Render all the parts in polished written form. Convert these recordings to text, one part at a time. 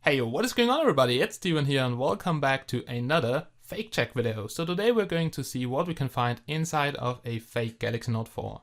Hey, what is going on everybody? It's Steven here and welcome back to another fake check video. So today we're going to see what we can find inside of a fake Galaxy Note 4.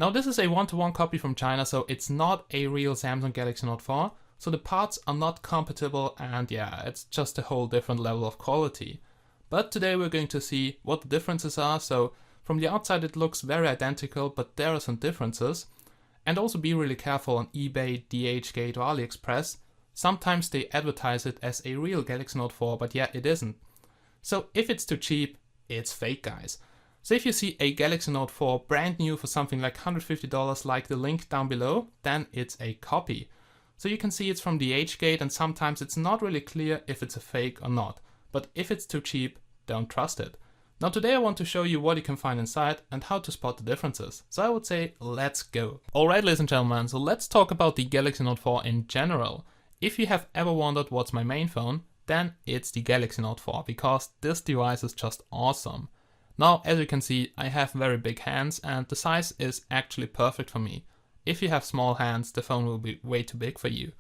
Now this is a one-to-one copy from China, so it's not a real Samsung Galaxy Note 4. So the parts are not compatible and yeah, it's just a whole different level of quality. But today we're going to see what the differences are. So from the outside it looks very identical, but there are some differences. And also be really careful on eBay, DHgate or AliExpress. Sometimes they advertise it as a real Galaxy Note 4, but yeah, it isn't. So if it's too cheap, it's fake, guys. So if you see a Galaxy Note 4 brand new for something like $150 like the link down below, then it's a copy. So you can see it's from DHgate and sometimes it's not really clear if it's a fake or not. But if it's too cheap, don't trust it. Now today I want to show you what you can find inside and how to spot the differences. So I would say, let's go. Alright ladies and gentlemen, so let's talk about the Galaxy Note 4 in general. If you have ever wondered what's my main phone, then it's the Galaxy Note 4 because this device is just awesome. Now as you can see, I have very big hands and the size is actually perfect for me. If you have small hands, the phone will be way too big for you.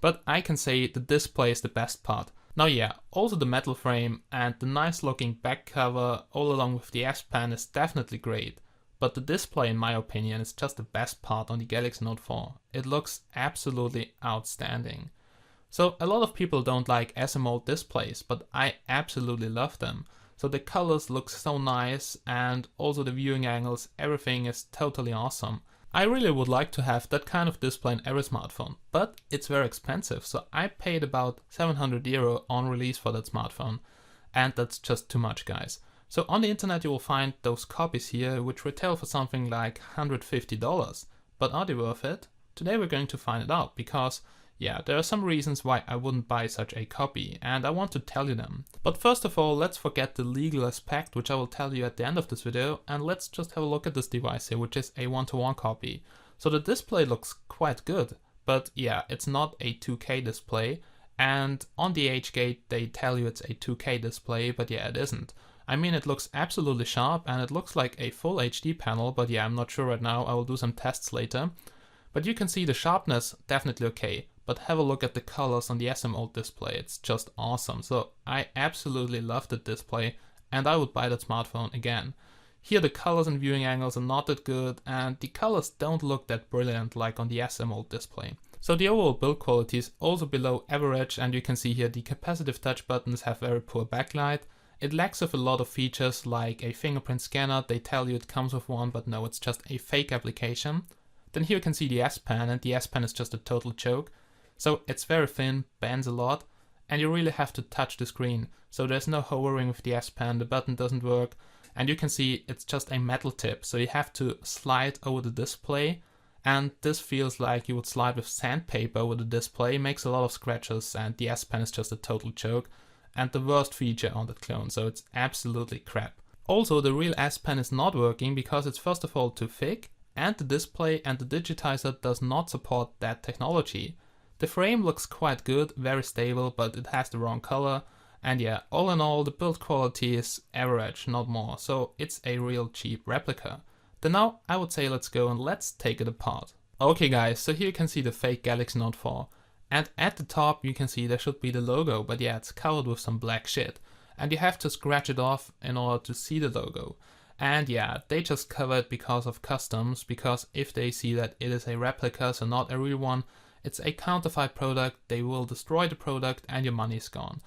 But I can say the display is the best part. Now yeah, also the metal frame and the nice looking back cover all along with the S Pen is definitely great. But the display in my opinion is just the best part on the Galaxy Note 4. It looks absolutely outstanding. So a lot of people don't like SMOLED displays, but I absolutely love them. So the colors look so nice and also the viewing angles, everything is totally awesome. I really would like to have that kind of display in every smartphone, but it's very expensive. So I paid about €700 on release for that smartphone and that's just too much, guys. So on the internet you will find those copies here which retail for something like $150. But are they worth it? Today we're going to find it out because yeah, there are some reasons why I wouldn't buy such a copy, and I want to tell you them. But first of all, let's forget the legal aspect, which I will tell you at the end of this video, and let's just have a look at this device here, which is a one-to-one copy. So the display looks quite good, but yeah, it's not a 2K display, and on the DHgate they tell you it's a 2K display, but yeah, it isn't. I mean, it looks absolutely sharp, and it looks like a full HD panel, but yeah, I'm not sure right now, I will do some tests later. But you can see the sharpness, definitely okay. But have a look at the colors on the SMOLED display, it's just awesome. So I absolutely love the display and I would buy that smartphone again. Here the colors and viewing angles are not that good and the colors don't look that brilliant like on the SMOLED display. So the overall build quality is also below average and you can see here the capacitive touch buttons have very poor backlight. It lacks of a lot of features like a fingerprint scanner, they tell you it comes with one but no, it's just a fake application. Then here you can see the S Pen and the S Pen is just a total joke. So it's very thin, bends a lot, and you really have to touch the screen. So there's no hovering with the S Pen, the button doesn't work, and you can see it's just a metal tip. So you have to slide over the display, and this feels like you would slide with sandpaper over the display. It makes a lot of scratches, and the S Pen is just a total joke, and the worst feature on that clone, so it's absolutely crap. Also, the real S Pen is not working because it's first of all too thick, and the display and the digitizer does not support that technology. The frame looks quite good, very stable, but it has the wrong color. And yeah, all in all, the build quality is average, not more. So it's a real cheap replica. Then now I would say let's go and let's take it apart. Okay guys, so here you can see the fake Galaxy Note 4. And at the top you can see there should be the logo, but yeah, it's covered with some black shit. And you have to scratch it off in order to see the logo. And yeah, they just cover it because of customs, because if they see that it is a replica, so not a real one, it's a counterfeit product, they will destroy the product and your money is gone.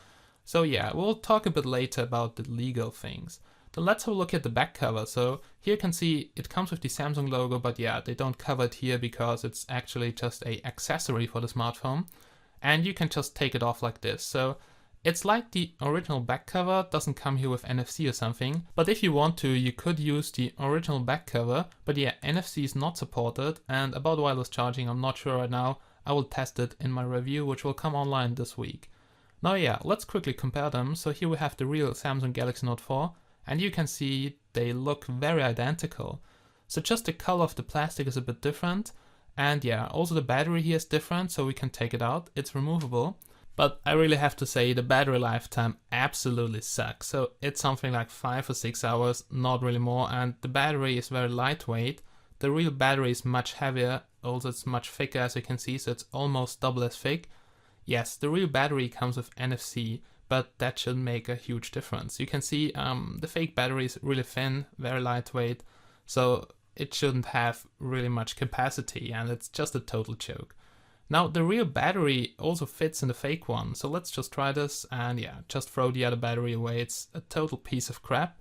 So yeah, we'll talk a bit later about the legal things. Then let's have a look at the back cover. So here you can see it comes with the Samsung logo, but yeah, they don't cover it here because it's actually just an accessory for the smartphone. And you can just take it off like this. So it's like the original back cover, doesn't come here with NFC or something. But if you want to, you could use the original back cover. But yeah, NFC is not supported. And about wireless charging, I'm not sure right now. I will test it in my review, which will come online this week. Now yeah, let's quickly compare them. So here we have the real Samsung Galaxy Note 4, and you can see they look very identical. So just the color of the plastic is a bit different, and yeah, also the battery here is different, so we can take it out, it's removable. But I really have to say the battery lifetime absolutely sucks. So it's something like 5 or 6 hours, not really more, and the battery is very lightweight. The real battery is much heavier, also it's much thicker as you can see, so it's almost double as thick. yes, the real battery comes with NFC, but that shouldn't make a huge difference. You can see the fake battery is really thin, very lightweight, so it shouldn't have really much capacity, and it's just a total joke. Now the real battery also fits in the fake one, so let's just try this, and yeah, just throw the other battery away. It's a total piece of crap.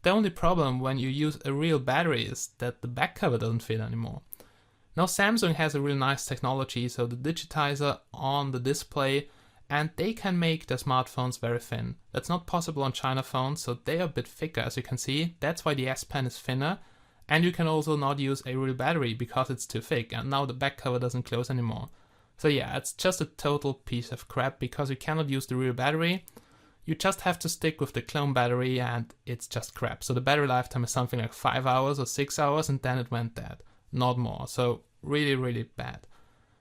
The only problem when you use a real battery is that the back cover doesn't fit anymore. Now Samsung has a really nice technology, so the digitizer on the display, and they can make their smartphones very thin. That's not possible on China phones, so they are a bit thicker, as you can see. That's why the S Pen is thinner, and you can also not use a real battery because it's too thick, and now the back cover doesn't close anymore. So yeah, it's just a total piece of crap because you cannot use the real battery. You just have to stick with the clone battery, and it's just crap. So the battery lifetime is something like 5 hours or 6 hours, and then it went dead. Not more. So really, really bad.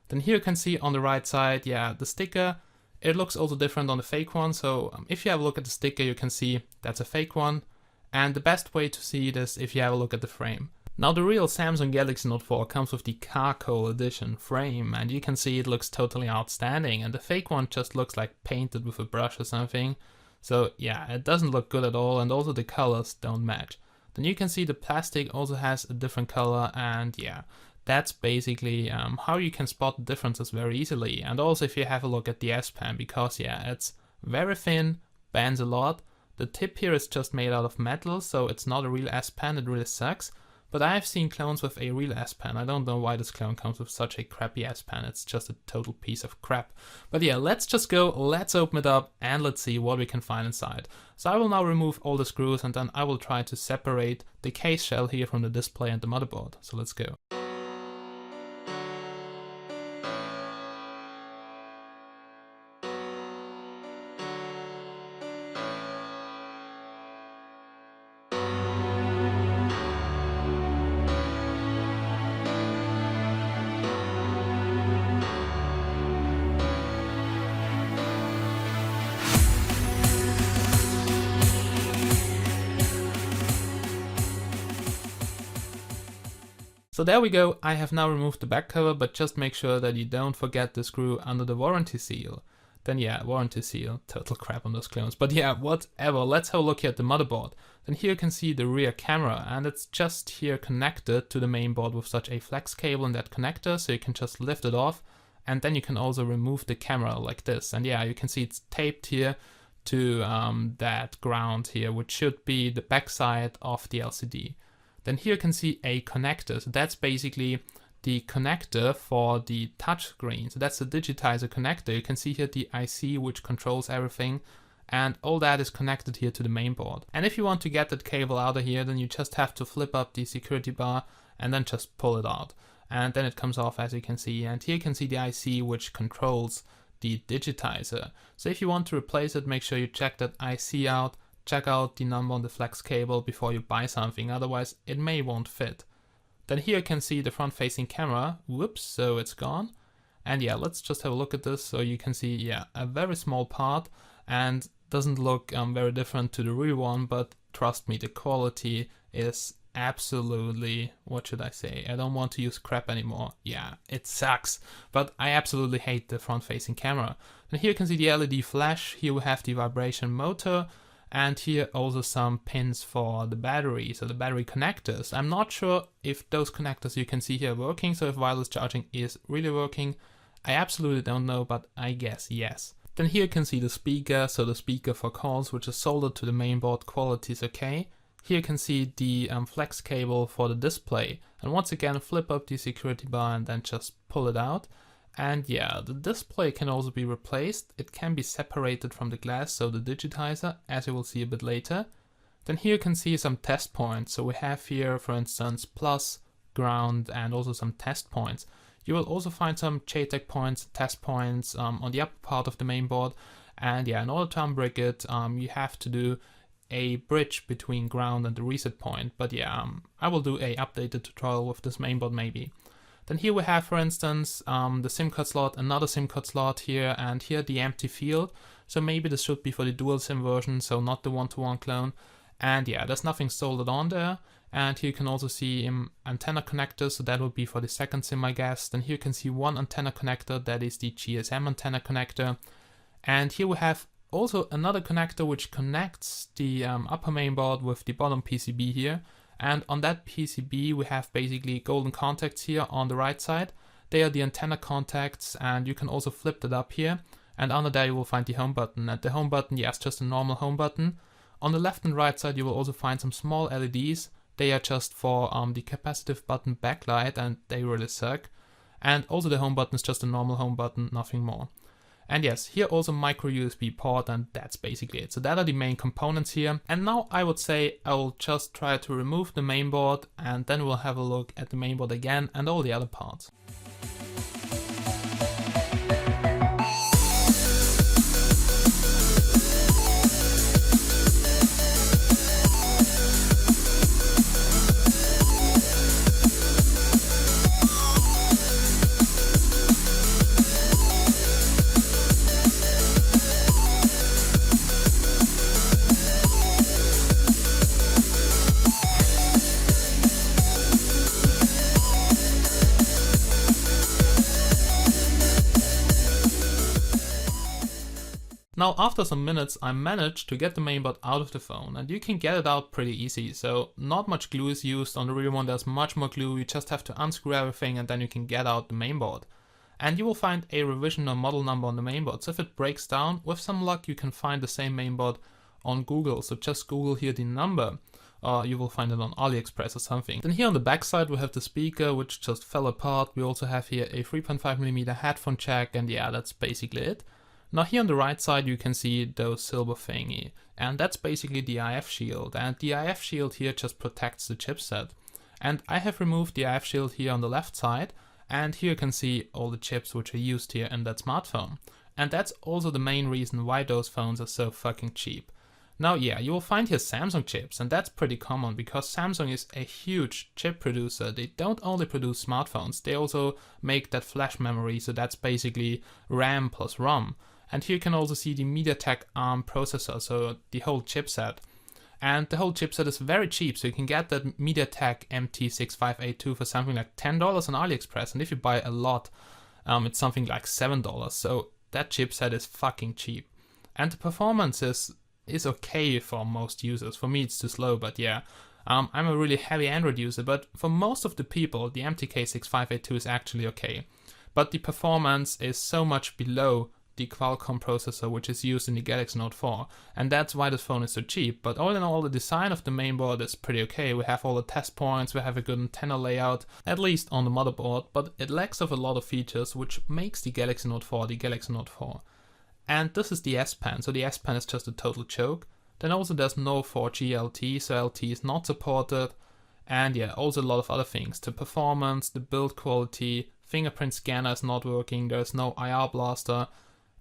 Then here you can see on the right side, yeah, the sticker. It looks also different on the fake one. So if you have a look at the sticker, you can see that's a fake one. And the best way to see it is if you have a look at the frame. Now the real Samsung Galaxy Note 4 comes with the charcoal edition frame, and you can see it looks totally outstanding, and the fake one just looks like painted with a brush or something. So yeah, it doesn't look good at all, and also the colors don't match. Then you can see the plastic also has a different color, and yeah, that's basically how you can spot the differences very easily. And also if you have a look at the S Pen, because yeah, it's very thin, bends a lot. The tip here is just made out of metal, so it's not a real S Pen, it really sucks. But I've seen clones with a real S Pen. I don't know why this clone comes with such a crappy S Pen. It's just a total piece of crap. But yeah, let's just go, let's open it up, and let's see what we can find inside. So I will now remove all the screws, and then I will try to separate the case shell here from the display and the motherboard. So let's go. So there we go, I have now removed the back cover, but just make sure that you don't forget the screw under the warranty seal. Then yeah, warranty seal, total crap on those clones. But yeah, whatever, let's have a look here at the motherboard. Then here you can see the rear camera, and it's just here connected to the main board with such a flex cable in that connector, so you can just lift it off, and then you can also remove the camera like this. And yeah, you can see it's taped here to that ground here, which should be the back side of the LCD. Then here you can see a connector, so that's basically the connector for the touchscreen. So that's the digitizer connector. You can see here the IC which controls everything, and all that is connected here to the main board. And if you want to get that cable out of here, then you just have to flip up the security bar and then just pull it out. And then it comes off, as you can see. And here you can see the IC which controls the digitizer. So if you want to replace it, make sure you check that IC out. Check out the number on the flex cable before you buy something, otherwise it won't fit. Then here you can see the front facing camera, whoops, so it's gone. And yeah, let's just have a look at this. So you can see, yeah, a very small part, and doesn't look very different to the real one, but trust me, the quality is absolutely, what should I say, I don't want to use crap anymore. Yeah, it sucks, but I absolutely hate the front facing camera. And here you can see the LED flash, here we have the vibration motor, and here also some pins for the battery, so the battery connectors. I'm not sure if those connectors you can see here are working, so if wireless charging is really working. I absolutely don't know, but I guess yes. Then here you can see the speaker, so the speaker for calls, which is soldered to the main board, quality is okay. Here you can see the flex cable for the display, and once again flip up the security bar and then just pull it out. And yeah, the display can also be replaced. It can be separated from the glass, so the digitizer, as you will see a bit later. Then here you can see some test points. So we have here, for instance, plus, ground, and also some test points. You will also find some JTAG points, test points on the upper part of the main board. And yeah, in order to unbrick it, you have to do a bridge between ground and the reset point. But yeah, I will do a updated tutorial with this mainboard maybe. Then here we have, for instance, the SIM card slot, another SIM card slot here, and here the empty field. So maybe this should be for the dual SIM version, so not the one-to-one clone. And yeah, there's nothing soldered on there. And here you can also see antenna connectors, so that would be for the second SIM, I guess. Then here you can see one antenna connector, that is the GSM antenna connector. And here we have also another connector which connects the upper mainboard with the bottom PCB here. And on that PCB we have basically golden contacts here on the right side. They are the antenna contacts, and you can also flip that up here. And under there you will find the home button. And the home button, yes, just a normal home button. On the left and right side you will also find some small LEDs. They are just for the capacitive button backlight, and they really suck. And also the home button is just a normal home button, nothing more. And yes, here also micro USB port, and that's basically it. So that are the main components here. And now I would say I will just try to remove the mainboard, and then we'll have a look at the mainboard again and all the other parts. Now after some minutes I managed to get the mainboard out of the phone, and you can get it out pretty easy, so not much glue is used. On the real one there's much more glue, you just have to unscrew everything and then you can get out the mainboard. And you will find a revision or model number on the mainboard, so if it breaks down, with some luck you can find the same mainboard on Google, so just Google here the number, or you will find it on AliExpress or something. Then here on the back side we have the speaker which just fell apart. We also have here a 3.5mm headphone jack, and yeah, that's basically it. Now here on the right side you can see those silver thingy, and that's basically the IF shield, and the IF shield here just protects the chipset. And I have removed the IF shield here on the left side, and here you can see all the chips which are used here in that smartphone. And that's also the main reason why those phones are so fucking cheap. Now yeah, you will find here Samsung chips, and that's pretty common because Samsung is a huge chip producer. They don't only produce smartphones, they also make that flash memory, so that's basically RAM plus ROM. And here you can also see the MediaTek ARM processor, so the whole chipset. And the whole chipset is very cheap, so you can get that MediaTek MT6582 for something like $10 on AliExpress, and if you buy a lot, it's something like $7, so that chipset is fucking cheap. And the performance is okay for most users. For me it's too slow, but yeah. I'm a really heavy Android user, but for most of the people the MTK6582 is actually okay. But the performance is so much below the Qualcomm processor which is used in the Galaxy Note 4, and that's why this phone is so cheap. But all in all, the design of the mainboard is pretty okay. We have all the test points, we have a good antenna layout, at least on the motherboard, but it lacks of a lot of features which makes the Galaxy Note 4 the Galaxy Note 4. And this is the S Pen, so the S Pen is just a total joke. Then also there's no 4G LTE, so LTE is not supported. And yeah, also a lot of other things. The performance, the build quality, fingerprint scanner is not working, there's no IR blaster.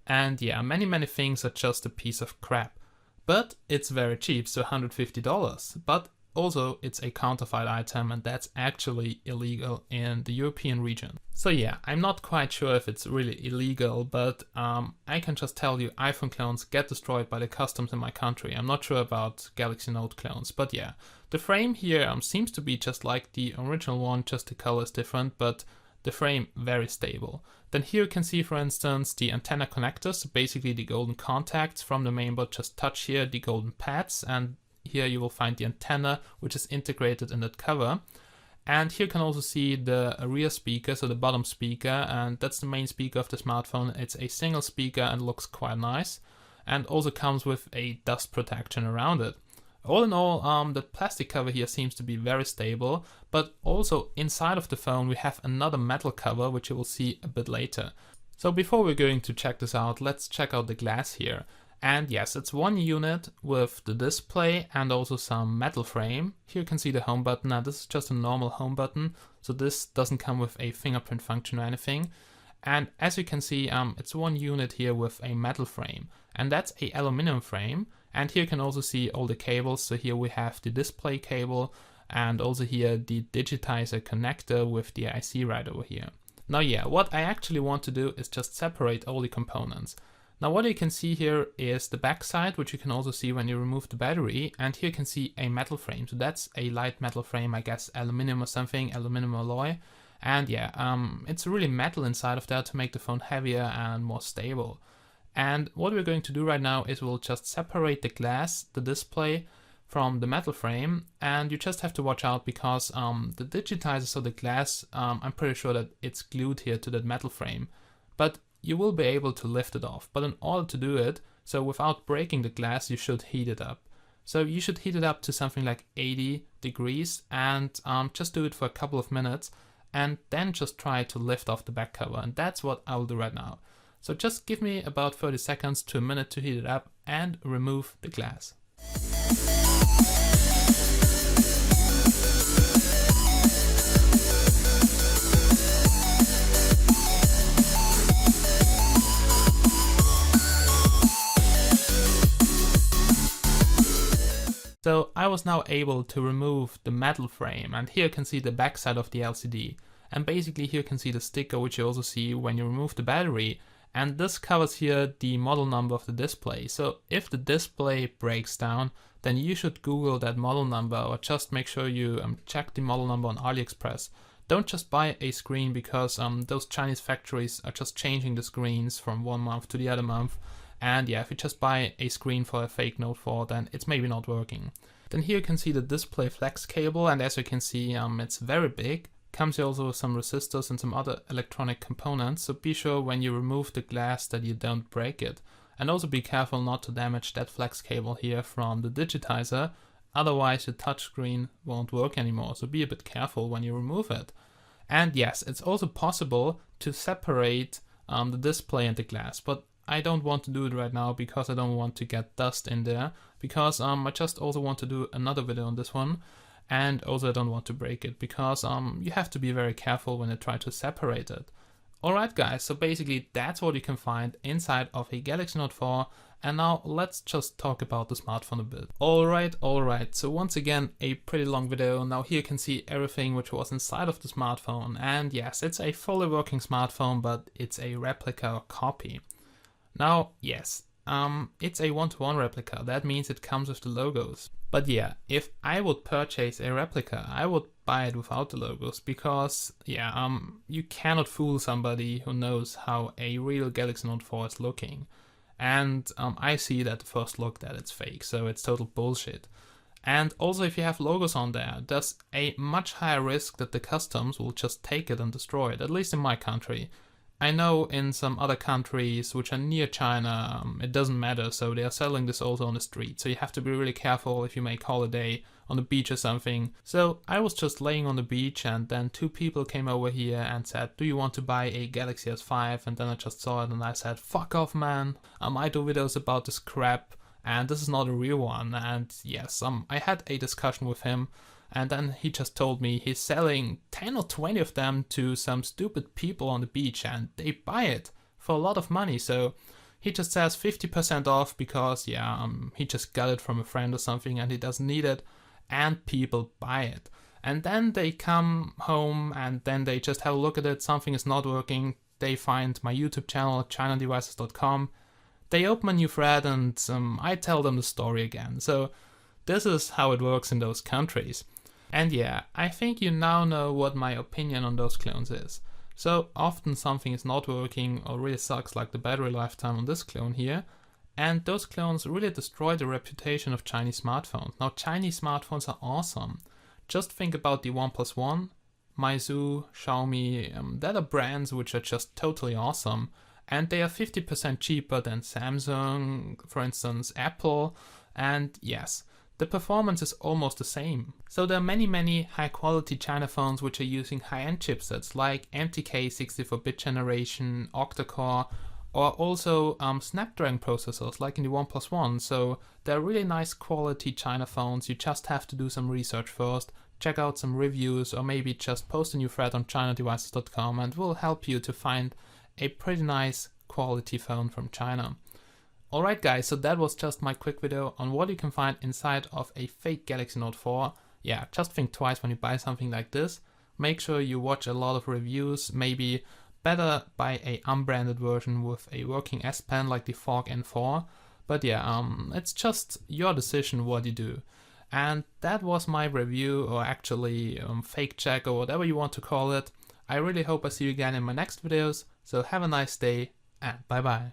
And yeah, many things are just a piece of crap. But it's very cheap, so $150. But also it's a counterfeit item, and that's actually illegal in the European region. So yeah, I'm not quite sure if it's really illegal, but I can just tell you iPhone clones get destroyed by the customs in my country. I'm not sure about Galaxy Note clones, but yeah. The frame here seems to be just like the original one, just the color is different, but the frame very stable. Then here you can see, for instance, the antenna connectors, so basically the golden contacts from the mainboard. Just touch here the golden pads, and here you will find the antenna which is integrated in that cover. And here you can also see the rear speaker, so the bottom speaker, and that's the main speaker of the smartphone. It's a single speaker and looks quite nice, and also comes with a dust protection around it. All in all, the plastic cover here seems to be very stable, but also inside of the phone we have another metal cover which you will see a bit later. So before we're going to check this out, let's check out the glass here. And yes, it's one unit with the display and also some metal frame. Here you can see the home button. Now this is just a normal home button, so this doesn't come with a fingerprint function or anything. And as you can see, it's one unit here with a metal frame, and that's a aluminum frame. And here you can also see all the cables. So here we have the display cable, and also here the digitizer connector with the IC right over here. Now yeah, what I actually want to do is just separate all the components. Now what you can see here is the back side, which you can also see when you remove the battery, and here you can see a metal frame. So that's a light metal frame, I guess aluminum or something, aluminum alloy. And yeah, it's really metal inside of that to make the phone heavier and more stable. And what we're going to do right now is we'll just separate the glass, the display, from the metal frame, and you just have to watch out because the digitizer, so the glass, I'm pretty sure that it's glued here to that metal frame. But you will be able to lift it off, but in order to do it, so without breaking the glass, you should heat it up. So you should heat it up to something like 80 degrees and just do it for a couple of minutes and then just try to lift off the back cover, and that's what I will do right now. So just give me about 30 seconds to a minute to heat it up and remove the glass. So I was now able to remove the metal frame, and here you can see the back side of the LCD. And basically here you can see the sticker, which you also see when you remove the battery. And this covers here the model number of the display. So if the display breaks down, then you should Google that model number, or just make sure you check the model number on AliExpress. Don't just buy a screen because those Chinese factories are just changing the screens from one month to the other month. And yeah, if you just buy a screen for a fake Note 4, then it's maybe not working. Then here you can see the display flex cable, and as you can see, it's very big. Comes here also with some resistors and some other electronic components, so be sure when you remove the glass that you don't break it. And also be careful not to damage that flex cable here from the digitizer, otherwise your touchscreen won't work anymore, so be a bit careful when you remove it. And yes, it's also possible to separate the display and the glass, but I don't want to do it right now because I don't want to get dust in there, because I just also want to do another video on this one, and also I don't want to break it because you have to be very careful when you try to separate it. Alright guys, so basically that's what you can find inside of a Galaxy Note 4, and now let's just talk about the smartphone a bit. Alright, so once again a pretty long video. Now here you can see everything which was inside of the smartphone, and yes, it's a fully working smartphone, but it's a replica or copy. Now, yes, it's a one-to-one replica. That means it comes with the logos. But yeah, if I would purchase a replica, I would buy it without the logos because, yeah, you cannot fool somebody who knows how a real Galaxy Note 4 is looking. And I see at the first look that it's fake, so it's total bullshit. And also if you have logos on there, there's a much higher risk that the customs will just take it and destroy it, at least in my country. I know in some other countries which are near China, it doesn't matter, so they are selling this also on the street. So you have to be really careful if you make holiday on the beach or something. So I was just laying on the beach and then two people came over here and said, do you want to buy a Galaxy S5? And then I just saw it and I said, fuck off man, I do videos about this crap and this is not a real one. And yes, I had a discussion with him. And then he just told me he's selling 10 or 20 of them to some stupid people on the beach and they buy it for a lot of money. So he just says 50% off because, yeah, he just got it from a friend or something and he doesn't need it, and people buy it. And then they come home and then they just have a look at it, something is not working, they find my YouTube channel, chinadevices.com, they open a new thread and I tell them the story again. So this is how it works in those countries. And yeah, I think you now know what my opinion on those clones is. So often something is not working or really sucks, like the battery lifetime on this clone here, and those clones really destroy the reputation of Chinese smartphones. Now Chinese smartphones are awesome. Just think about the OnePlus One, Meizu, Xiaomi, that are brands which are just totally awesome, and they are 50% cheaper than Samsung, for instance, Apple, and yes, the performance is almost the same. So there are many high quality China phones which are using high-end chipsets like MTK64-bit generation, octa-core, or also Snapdragon processors like in the OnePlus One. So they're really nice quality China phones. You just have to do some research first, check out some reviews, or maybe just post a new thread on chinadevices.com and we'll help you to find a pretty nice quality phone from China. Alright guys, so that was just my quick video on what you can find inside of a fake Galaxy Note 4. Yeah, just think twice when you buy something like this. Make sure you watch a lot of reviews, maybe better buy a unbranded version with a working S Pen like the Fork N4. But yeah, it's just your decision what you do. And that was my review, or actually fake check, or whatever you want to call it. I really hope I see you again in my next videos, so have a nice day and bye bye.